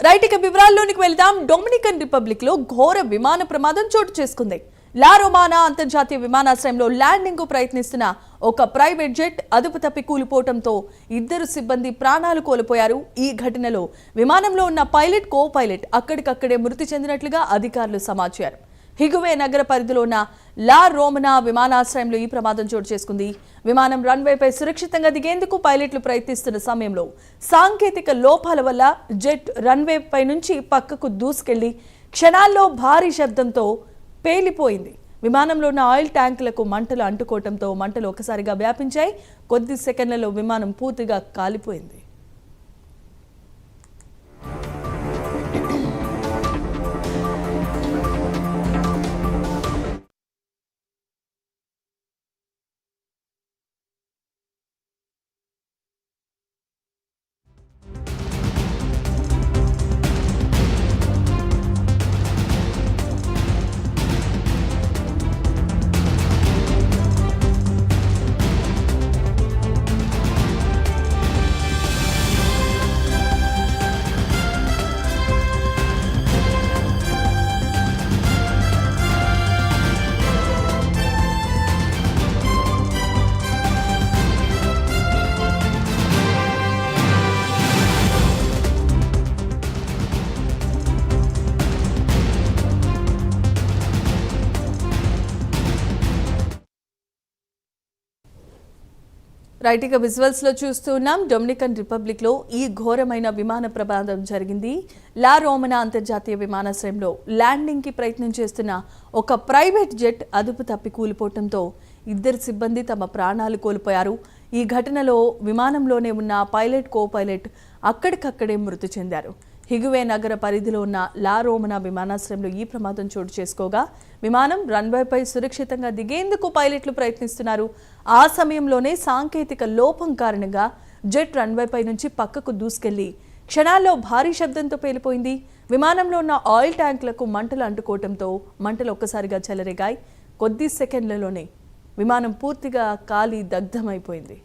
Right ఇక వివరాల్లోనికి వెళ్దాం. Dominican republic లో ఘోర విమాన ప్రమాదం చోటు చేసుకుంది. లా రోమానా అంతర్జాతీయ విమానాశ్రయంలో ల్యాండింగ్ కు ప్రయత్నిస్తున్న ఒక ప్రైవేట్ జెట్ అదుపు తప్పి కూలిపోవడంతో 2 సిబ్బంది ప్రాణాలు కోల్పోయారు. ఈ ఘటనలో విమానంలో ఉన్న పైలట్, కో పైలట్ అక్కడికక్కడే మృతి చెందినట్లుగా అధికారులు సమాచారం. హిగువే నగర పరిధిలో ఉన్న లా రోమనా విమానాశ్రయంలో ఈ ప్రమాదం చోటు చేసుకుంది. విమానం రన్వేపై సురక్షితంగా దిగేందుకు పైలట్లు ప్రయత్నిస్తున్న సమయంలో సాంకేతిక లోపాల వల్ల జెట్ రన్వేపై నుంచి పక్కకు దూసుకెళ్లి క్షణాల్లో భారీ శబ్దంతో పేలిపోయింది. విమానంలో ఉన్న ఆయిల్ ట్యాంకులకు మంటలు అంటుకోవడంతో మంటలు ఒకసారిగా వ్యాపించాయి. కొద్ది సెకండ్లలో విమానం పూర్తిగా కాలిపోయింది. రైట్ ఇక విజువల్స్ లో చూస్తున్నాం. డొమినికన్ రిపబ్లిక్ లో ఈ ఘోరమైన విమాన ప్రమాదం జరిగింది. లా రోమనా అంతర్జాతీయ విమానాశ్రయంలో ల్యాండింగ్ కి ప్రయత్నం చేస్తున్న ఒక ప్రైవేట్ జెట్ అదుపు తప్పి కూలిపోవడంతో 2 సిబ్బంది తమ ప్రాణాలు కోల్పోయారు. ఈ ఘటనలో విమానంలోనే ఉన్న పైలట్, కో పైలట్ అక్కడికక్కడే మృతి చెందారు. హిగువే నగర పరిధిలో ఉన్న లా రోమనా విమానాశ్రయంలో ఈ ప్రమాదం చోటు చేసుకోగా విమానం రన్వేపై సురక్షితంగా దిగేందుకు పైలట్లు ప్రయత్నిస్తున్నారు. ఆ సమయంలోనే సాంకేతిక లోపం కారణంగా జెట్ రన్వేపై నుంచి పక్కకు దూసుకెళ్లి క్షణాల్లో భారీ శబ్దంతో పేలిపోయింది. విమానంలో ఉన్న ఆయిల్ ట్యాంకులకు మంటలు అంటుకోవడంతో మంటలు ఒక్కసారిగా చెలరేగాయి. కొద్ది సెకండ్లలోనే విమానం పూర్తిగా కాలి దగ్ధమైపోయింది.